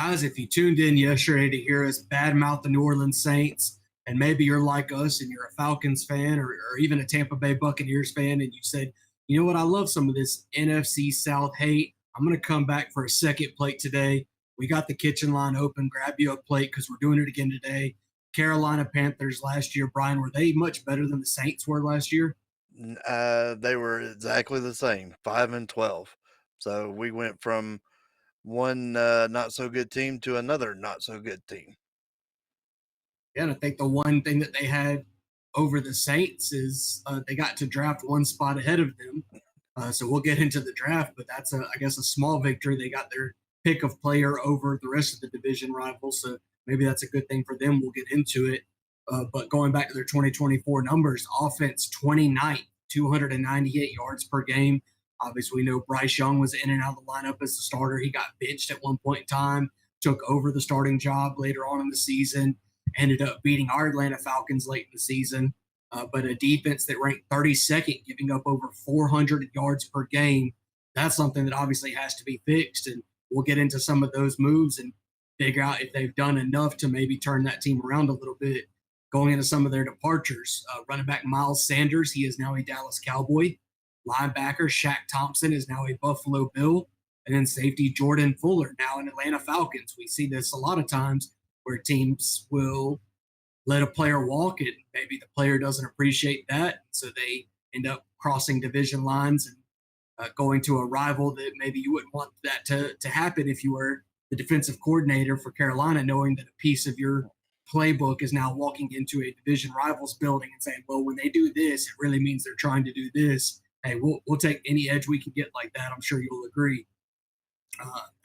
Guys, if you tuned in yesterday to hear us badmouth the New Orleans Saints, and maybe you're like us and you're a Falcons fan or even a Tampa Bay Buccaneers fan, and you said, you know what, I love some of this NFC South hate. I'm going to come back for a second plate today. We got the kitchen line open. Grab you a plate because we're doing it again today. Carolina Panthers last year, Brian, were they much better than the Saints were last year? They were exactly the same, 5-12. So we went from one not so good team to another not so good team. Yeah, and I think the one thing that they had over the Saints is they got to draft one spot ahead of them. So we'll get into the draft, but that's I guess a small victory. They got their pick of player over the rest of the division rivals, so maybe that's a good thing for them. We'll get into it. But going back to their 2024 numbers, offense 29th, 298 yards per game. Obviously, we know Bryce Young was in and out of the lineup as the starter. He got benched at one point in time, took over the starting job later on in the season, ended up beating our Atlanta Falcons late in the season. But a defense that ranked 32nd, giving up over 400 yards per game. That's something that obviously has to be fixed. And we'll get into some of those moves and figure out if they've done enough to maybe turn that team around a little bit. Going into some of their departures, running back Miles Sanders, he is now a Dallas Cowboy. Linebacker Shaq Thompson is now a Buffalo Bill. And then safety Jordan Fuller, now an Atlanta Falcons. We see this a lot of times where teams will let a player walk and maybe the player doesn't appreciate that. So they end up crossing division lines and going to a rival that maybe you wouldn't want that to happen if you were the defensive coordinator for Carolina, knowing that a piece of your playbook is now walking into a division rivals building and saying, well, when they do this, it really means they're trying to do this. Hey, we'll take any edge we can get like that. I'm sure you'll agree.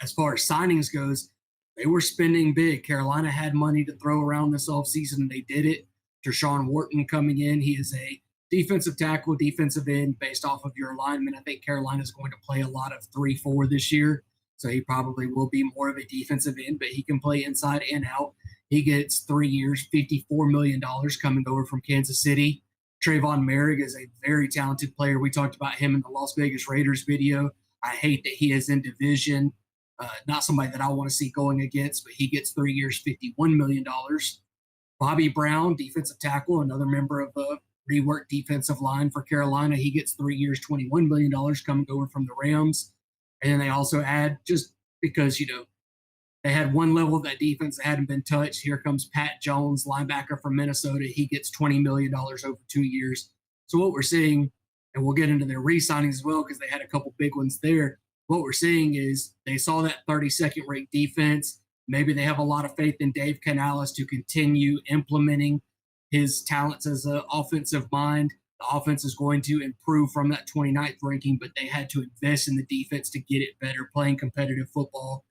As far as signings goes, they were spending big. Carolina had money to throw around this offseason, and they did it. Deshaun Wharton coming in. He is a defensive tackle, defensive end based off of your alignment. I think Carolina is going to play a lot of 3-4 this year. So he probably will be more of a defensive end, but he can play inside and out. He gets 3 years, $54 million coming over from Kansas City. Trayvon Merrick is a very talented player. We talked about him in the Las Vegas Raiders video. I hate that he is in division. Not somebody that I want to see going against, but he gets 3 years, $51 million. Bobby Brown, defensive tackle, another member of the reworked defensive line for Carolina. He gets 3 years, $21 million coming over from the Rams. And then they also add, just because, they had one level of that defense that hadn't been touched. Here comes Pat Jones, linebacker from Minnesota. He gets $20 million over 2 years. So what we're seeing, and we'll get into their re-signings as well because they had a couple big ones there. What we're seeing is they saw that 32nd ranked defense. Maybe they have a lot of faith in Dave Canales to continue implementing his talents as an offensive mind. The offense is going to improve from that 29th ranking, but they had to invest in the defense to get it better, playing competitive football.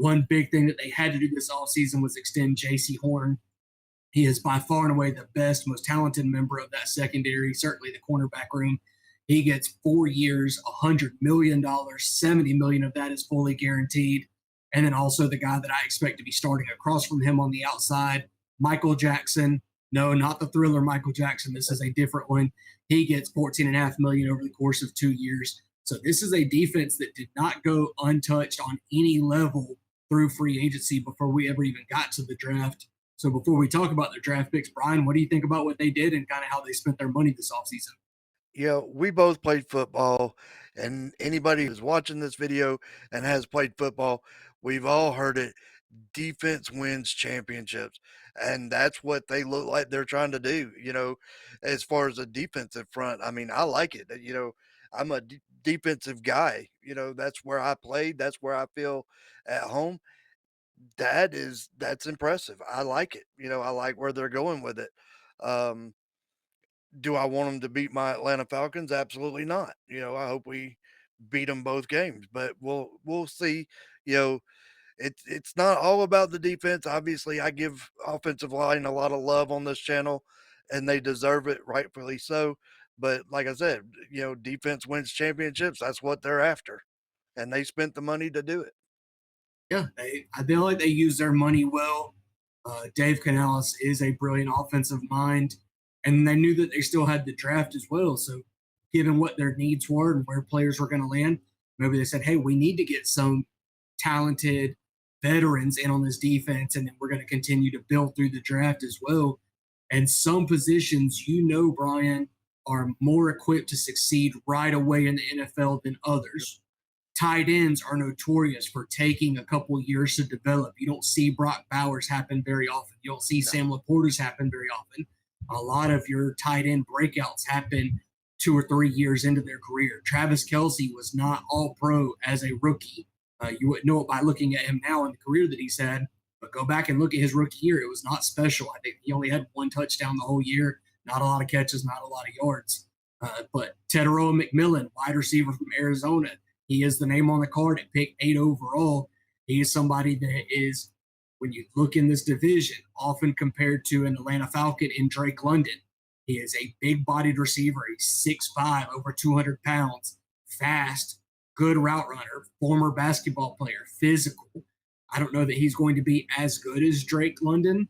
One big thing that they had to do this offseason was extend J.C. Horn. He is by far and away the best, most talented member of that secondary, certainly the cornerback room. He gets 4 years, $100 million, $70 million of that is fully guaranteed. And then also the guy that I expect to be starting across from him on the outside, Michael Jackson. No, not the Thriller Michael Jackson. This is a different one. He gets $14.5 million over the course of 2 years. So this is a defense that did not go untouched on any level through free agency before we ever even got to the draft. So before we talk about their draft picks, Brian, what do you think about what they did and kind of how they spent their money this offseason? We both played football, and anybody who's watching this video and has played football, we've all heard it. Defense wins championships, and that's what they look like they're trying to do. As far as a defensive front, I mean, I like it. I'm a defensive guy. That's where I played. That's where I feel at home. That's impressive. I like it. I like where they're going with it. Um, do I want them to beat my Atlanta Falcons? Absolutely not. I hope we beat them both games, but we'll see. You know, it's not all about the defense. Obviously, I give offensive line a lot of love on this channel, and they deserve it, rightfully so. But like I said, defense wins championships. That's what they're after, and they spent the money to do it. Yeah, I feel like they use their money well. Dave Canales is a brilliant offensive mind, and they knew that they still had the draft as well. So, given what their needs were and where players were going to land, maybe they said, "Hey, we need to get some talented veterans in on this defense, and then we're going to continue to build through the draft as well. And some positions, Brian, are more equipped to succeed right away in the NFL than others. Tight ends are notorious for taking a couple years to develop. You don't see Brock Bowers happen very often. You don't see No. Sam Laporta's happen very often. A lot of your tight end breakouts happen 2 or 3 years into their career. Travis Kelsey was not all pro as a rookie. You wouldn't know it by looking at him now in the career that he's had, but go back and look at his rookie year. It was not special. I think he only had one touchdown the whole year, not a lot of catches, not a lot of yards. But Tedero McMillan, wide receiver from Arizona, he is the name on the card at pick 8 overall. He is somebody that is, when you look in this division, often compared to an Atlanta Falcon in Drake London. He is a big bodied receiver. He's 6'5, over 200 pounds, fast, good route runner, former basketball player, physical. I don't know that he's going to be as good as Drake London,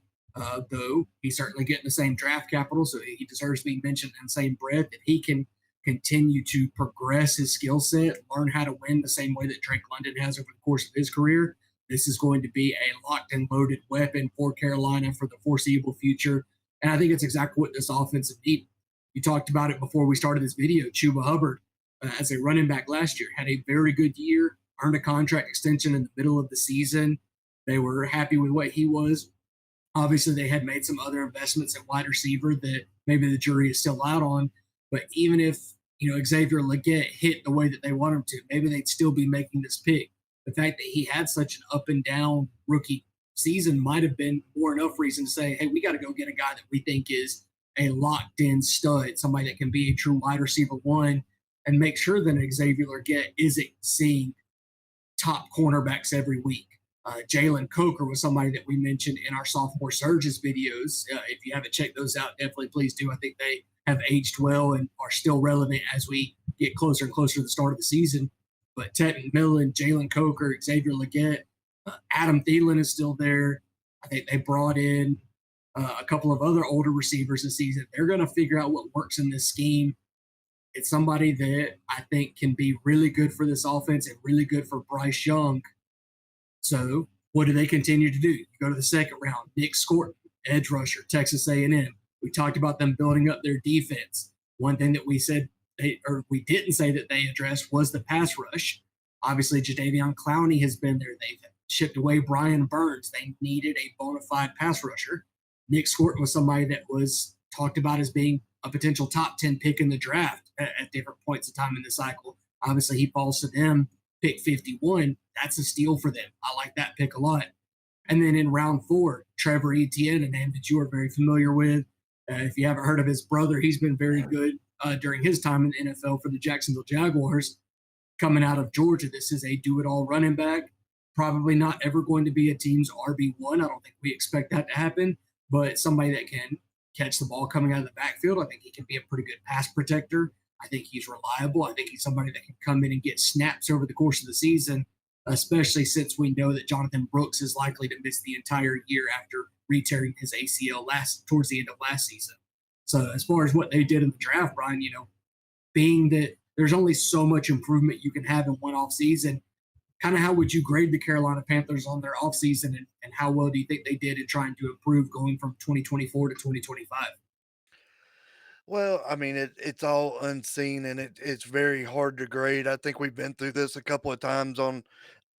though he's certainly getting the same draft capital, so he deserves to be mentioned in the same breath. If he can continue to progress his skill set, learn how to win the same way that Drake London has over the course of his career, this is going to be a locked and loaded weapon for Carolina for the foreseeable future. And I think it's exactly what this offensive need. You talked about it before we started this video. Chuba Hubbard, as a running back last year, had a very good year, earned a contract extension in the middle of the season. They were happy with what he was. Obviously, they had made some other investments at wide receiver that maybe the jury is still out on. But even if Xavier Legette hit the way that they want him to, maybe they'd still be making this pick. The fact that he had such an up and down rookie season might have been more enough reason to say, hey, we got to go get a guy that we think is a locked in stud, somebody that can be a true wide receiver one, and make sure that Xavier Legette isn't seeing top cornerbacks every week. Jalen Coker was somebody that we mentioned in our sophomore surges videos. If you haven't checked those out, definitely please do. I think they have aged well and are still relevant as we get closer and closer to the start of the season. But Ted McMillan, Jalen Coker, Xavier Legette, Adam Thielen is still there. I think they brought in a couple of other older receivers this season. They're going to figure out what works in this scheme. It's somebody that I think can be really good for this offense and really good for Bryce Young. So what do they continue to do? You go to the second round, Nick Scorton, edge rusher, Texas A&M. We talked about them building up their defense. One thing that we said, we didn't say that they addressed was the pass rush. Obviously, Jadeveon Clowney has been there. They've shipped away Brian Burns. They needed a bona fide pass rusher. Nick Scorton was somebody that was talked about as being a potential top 10 pick in the draft at different points of time in the cycle. Obviously, he falls to them, pick 51. That's a steal for them. I like that pick a lot. And then in round 4, Trevor Etienne, a name that you are very familiar with. If you haven't heard of his brother, he's been very good during his time in the NFL for the Jacksonville Jaguars. Coming out of Georgia, this is a do-it-all running back. Probably not ever going to be a team's RB1. I don't think we expect that to happen, but somebody that can catch the ball coming out of the backfield. I think he can be a pretty good pass protector. I think he's reliable. I think he's somebody that can come in and get snaps over the course of the season, especially since we know that Jonathan Brooks is likely to miss the entire year after re-tearing his ACL towards the end of last season. So as far as what they did in the draft, Brian, being that there's only so much improvement you can have in one off season, kind of how would you grade the Carolina Panthers on their offseason, and how well do you think they did in trying to improve going from 2024 to 2025? Well, I mean, it's all unseen and it's very hard to grade. I think we've been through this a couple of times on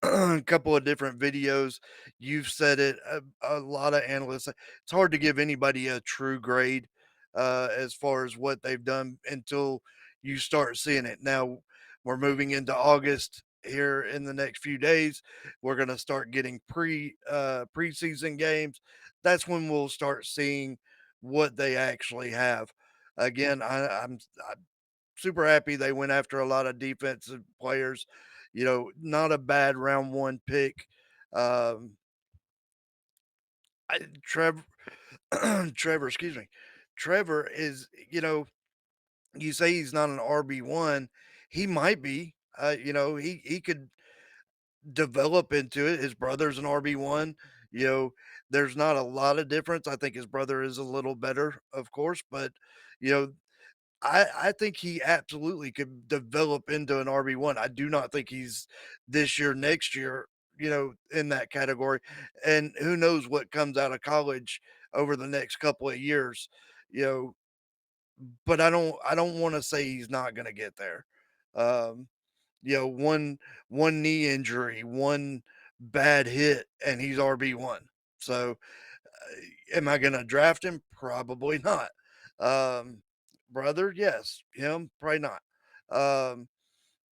a couple of different videos. You've said it, a lot of analysts. It's hard to give anybody a true grade as far as what they've done until you start seeing it. Now we're moving into August here in the next few days. We're going to start getting preseason games. That's when we'll start seeing what they actually have. Again, I'm super happy they went after a lot of defensive players. Not a bad round 1 pick. Um, Trevor, Trevor, excuse me. Trevor is, you say he's not an RB1. He might be. He could develop into it. His brother's an RB1. You know, there's not a lot of difference. I think his brother is a little better, of course, but you know, I think he absolutely could develop into an RB1. I do not think he's this year, next year, in that category. And who knows what comes out of college over the next couple of years, you know, but I don't want to say he's not going to get there. Um, one knee injury, one bad hit, and he's RB1. So, am I going to draft him? Probably not. Um, brother, yes. Him, probably not. Um,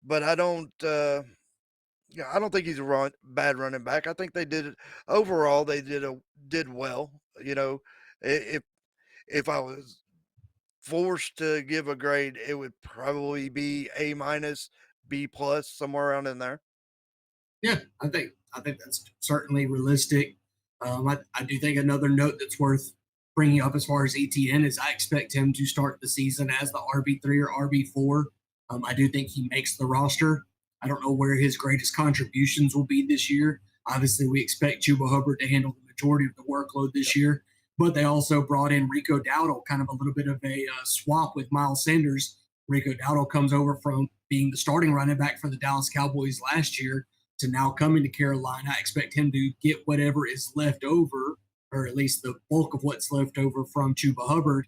but I don't think he's a bad running back. I think they did it overall. They did well. If I was forced to give a grade, it would probably be A minus, B plus, somewhere around in there. Yeah, I think that's certainly realistic. I do think another note that's worth bringing up as far as ETN is I expect him to start the season as the RB3 or RB4. I do think he makes the roster. I don't know where his greatest contributions will be this year. Obviously, we expect Chuba Hubbard to handle the majority of the workload this year, but they also brought in Rico Dowdle, kind of a little bit of a swap with Miles Sanders. Rico Dowdle comes over from being the starting running back for the Dallas Cowboys last year to now coming to Carolina. I expect him to get whatever is left over, or at least the bulk of what's left over from Chuba Hubbard.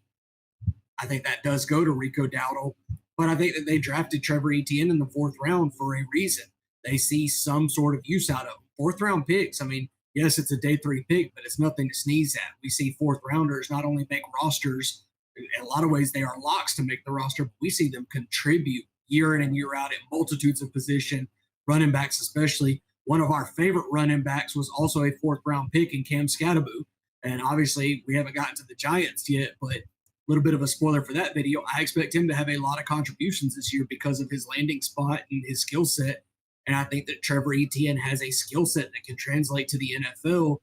I think that does go to Rico Dowdle, but I think that they drafted Trevor Etienne in the fourth round for a reason. They see some sort of use out of him. Fourth round picks. I mean, yes, it's a day three pick, but it's nothing to sneeze at. We see fourth rounders not only make rosters, in a lot of ways they are locks to make the roster, but we see them contribute year in and year out at multitudes of position, running backs especially. One of our favorite running backs was also a fourth round pick in Cam Scatterbo. And obviously, we haven't gotten to the Giants yet, but little bit of a spoiler for that video. I expect him to have a lot of contributions this year because of his landing spot and his skill set. And I think that Trevor Etienne has a skill set that can translate to the NFL.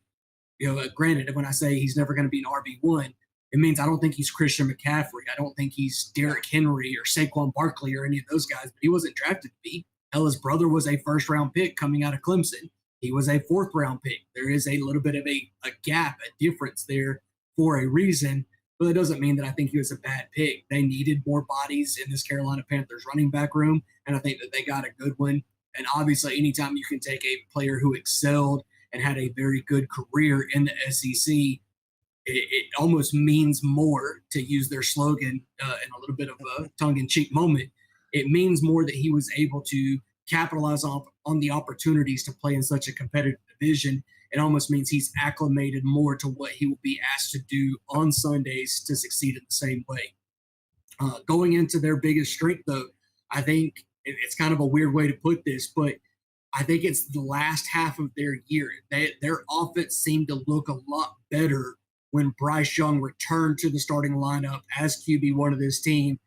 Granted, when I say he's never going to be an RB1, it means I don't think he's Christian McCaffrey. I don't think he's Derrick Henry or Saquon Barkley or any of those guys, but he wasn't drafted to be. Hell, his brother was a first round pick coming out of Clemson. He was a fourth round pick. There is a little bit of a gap, a difference there for a reason. But that doesn't mean that I think he was a bad pick. They needed more bodies in this Carolina Panthers running back room, and I think that they got a good one. And obviously, anytime you can take a player who excelled and had a very good career in the SEC, it almost means more, to use their slogan in a little bit of a tongue-in-cheek moment. It means more that he was able to capitalize on the opportunities to play in such a competitive division. It almost means he's acclimated more to what he will be asked to do on Sundays to succeed in the same way. Going into their biggest strength, though, I think it's kind of a weird way to put this, but I think it's the last half of their year. Their offense seemed to look a lot better when Bryce Young returned to the starting lineup as QB1 of this team.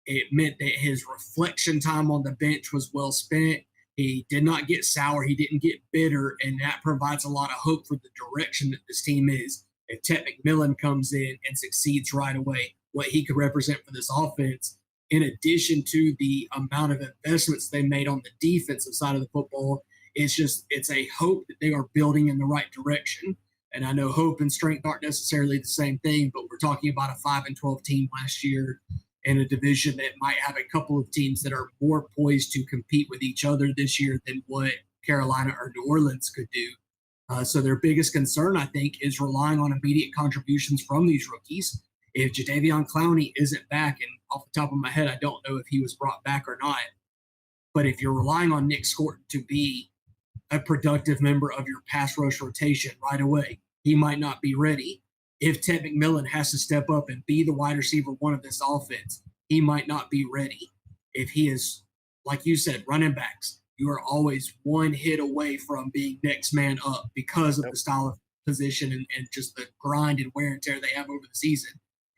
It meant that his reflection time on the bench was well spent. He did not get sour. He didn't get bitter, and that provides a lot of hope for the direction that this team is. If Ted McMillan comes in and succeeds right away, what he could represent for this offense, in addition to the amount of investments they made on the defensive side of the football, it's a hope that they are building in the right direction. And I know hope and strength aren't necessarily the same thing, but we're talking about a 5-12 team last year in a division that might have a couple of teams that are more poised to compete with each other this year than what Carolina or New Orleans could do. So their biggest concern, I think, is relying on immediate contributions from these rookies. If Jadeveon Clowney isn't back, and off the top of my head, I don't know if he was brought back or not, but if you're relying on Nick Scorton to be a productive member of your pass rush rotation right away, he might not be ready. If Ted McMillan has to step up and be the wide receiver one of this offense, he might not be ready. If he is, like you said, running backs, you are always one hit away from being next man up because of the style of position and just the grind and wear and tear they have over the season.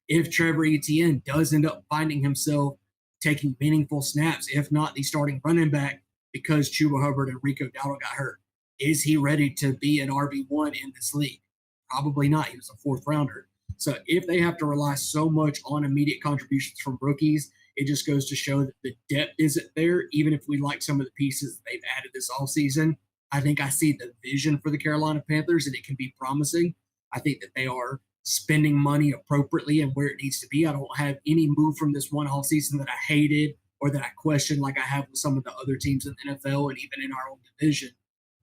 If Trevor Etienne does end up finding himself taking meaningful snaps, if not the starting running back, because Chuba Hubbard and Rico Dowdle got hurt, is he ready to be an RB1 in this league? Probably not. He was a fourth rounder. So if they have to rely so much on immediate contributions from rookies, it just goes to show that the depth isn't there, even if we like some of the pieces that they've added this offseason. I think I see the vision for the Carolina Panthers, and it can be promising. I think that they are spending money appropriately and where it needs to be. I don't have any move from this one offseason that I hated or that I questioned like I have with some of the other teams in the NFL and even in our own division.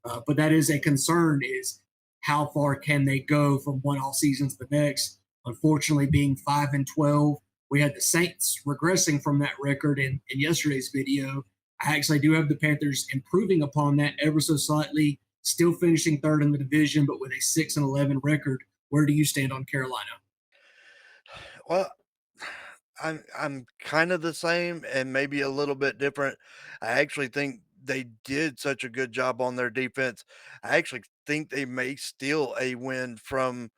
But that is a concern, is how far can they go from one off season to the next? Unfortunately, being 5-12, we had the Saints regressing from that record in yesterday's video. I actually do have the Panthers improving upon that ever so slightly, still finishing third in the division, but with a 6-11 record. Where do you stand on Carolina? Well, I'm kind of the same and maybe a little bit different. I actually think they did such a good job on their defense. I actually think they may steal a win from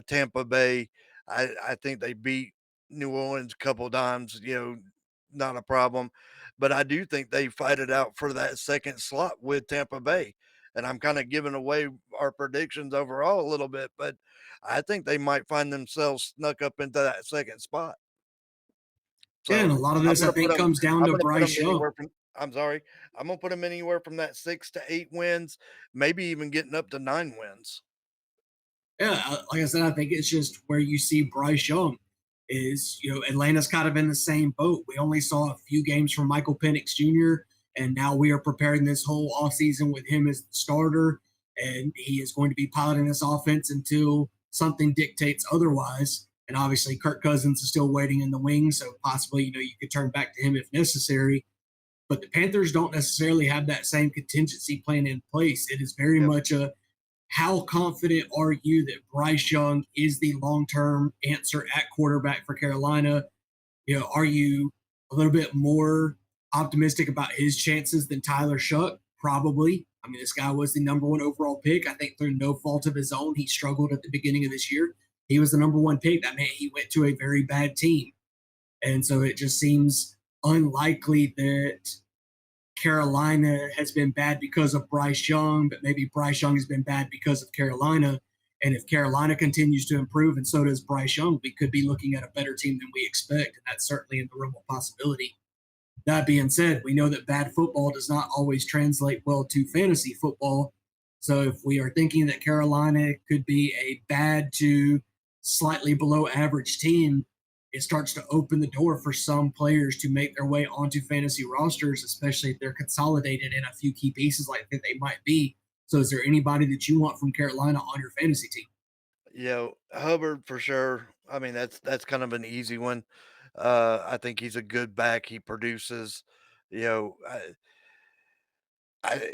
Tampa Bay. I think they beat New Orleans a couple times, not a problem. But I do think they fight it out for that second slot with Tampa Bay. And I'm kind of giving away our predictions overall a little bit, but I think they might find themselves snuck up into that second spot. Yeah, and So a lot of I'm this I gonna put think them. comes down I'm to gonna put Bryce them Young. anywhere from I'm sorry. I'm gonna put them anywhere from that 6 to 8 wins, maybe even getting up to 9 wins. Yeah, like I said, I think it's just where you see Bryce Young is, Atlanta's kind of in the same boat. We only saw a few games from Michael Penix Jr., and now we are preparing this whole offseason with him as the starter, and he is going to be piloting this offense until something dictates otherwise. And obviously, Kirk Cousins is still waiting in the wings, so possibly, you could turn back to him if necessary. But the Panthers don't necessarily have that same contingency plan in place. It is very Yep. much a how confident are you that Bryce Young is the long term answer at quarterback for Carolina? Are you a little bit more optimistic about his chances than Tyler Shuck? Probably. I mean, this guy was the number one overall pick. I think through no fault of his own, he struggled at the beginning of this year. He was the number one pick. That meant he went to a very bad team. And so it just seems unlikely that Carolina has been bad because of Bryce Young, but maybe Bryce Young has been bad because of Carolina. And if Carolina continues to improve and so does Bryce Young, we could be looking at a better team than we expect. And that's certainly in the realm of possibility. That being said, we know that bad football does not always translate well to fantasy football. So if we are thinking that Carolina could be a bad to slightly below average team, it starts to open the door for some players to make their way onto fantasy rosters, especially if they're consolidated in a few key pieces like that they might be. So is there anybody that you want from Carolina on your fantasy team? Hubbard for sure. I mean, that's kind of an easy one. I think he's a good back. He produces, you know,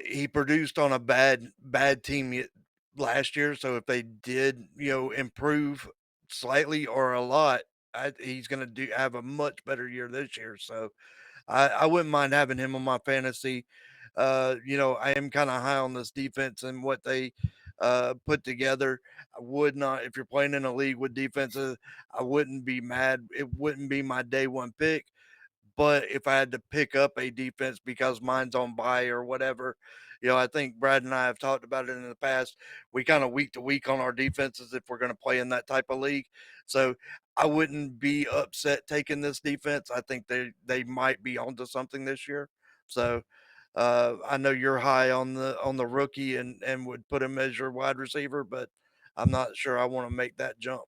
he produced on a bad team last year. So if they did, improve slightly or a lot, he's going to do have a much better year this year. So I wouldn't mind having him on my fantasy. I am kind of high on this defense and what they put together. I would not, if you're playing in a league with defenses, I wouldn't be mad. It wouldn't be my day one pick. But if I had to pick up a defense because mine's on bye or whatever, I think Brad and I have talked about it in the past. We kind of week to week on our defenses if we're going to play in that type of league. So I wouldn't be upset taking this defense. I think they might be onto something this year. So I know you're high on the rookie and would put him as your wide receiver, but I'm not sure I want to make that jump.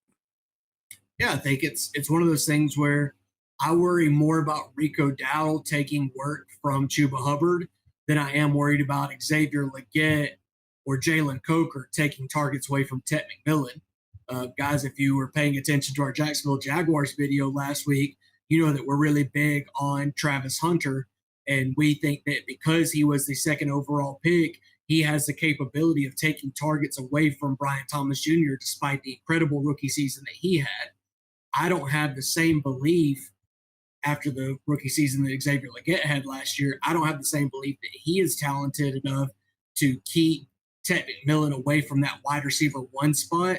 Yeah, I think it's one of those things where I worry more about Rico Dowdle taking work from Chuba Hubbard than I am worried about Xavier Leggett or Jalen Coker taking targets away from Ted McMillan. Guys, if you were paying attention to our Jacksonville Jaguars video last week, you know that we're really big on Travis Hunter. And we think that because he was the second overall pick, he has the capability of taking targets away from Brian Thomas Jr., despite the incredible rookie season that he had. I don't have the same belief after the rookie season that Xavier Leggett had last year. I don't have the same belief that he is talented enough to keep Ted McMillan away from that wide receiver one spot.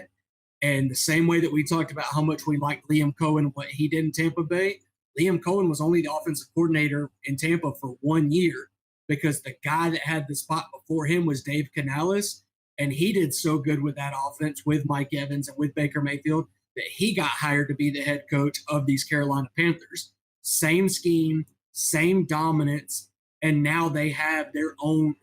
And the same way that we talked about how much we liked Liam Cohen, what he did in Tampa Bay, Liam Cohen was only the offensive coordinator in Tampa for 1 year because the guy that had the spot before him was Dave Canales. And he did so good with that offense with Mike Evans and with Baker Mayfield that he got hired to be the head coach of these Carolina Panthers. Same scheme, same dominance, and now they have their own,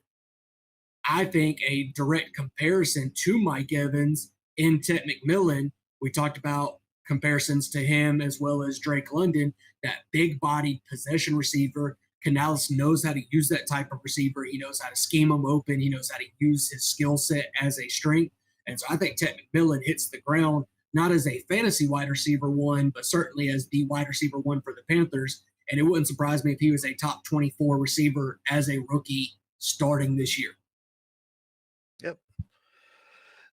I think, a direct comparison to Mike Evans in Ted McMillan. We talked about comparisons to him as well as Drake London, that big bodied possession receiver Canales knows how to use that type of receiver. He knows how to scheme him open. He knows how to use his skill set as a strength. And so I think Ted McMillan hits the ground not as a fantasy wide receiver one, but certainly as the wide receiver one for the Panthers. And it wouldn't surprise me if he was a top 24 receiver as a rookie starting this year. Yep.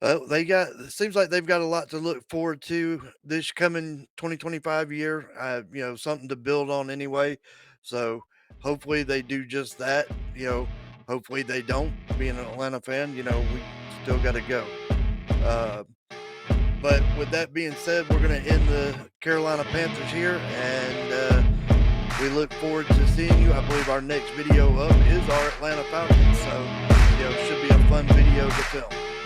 It seems like they've got a lot to look forward to this coming 2025 year. Something to build on anyway. So hopefully they do just that. Hopefully they don't. Being an Atlanta fan, we still got to go. But with that being said, we're going to end the Carolina Panthers here, and we look forward to seeing you. I believe our next video up is our Atlanta Falcons, so should be a fun video to film.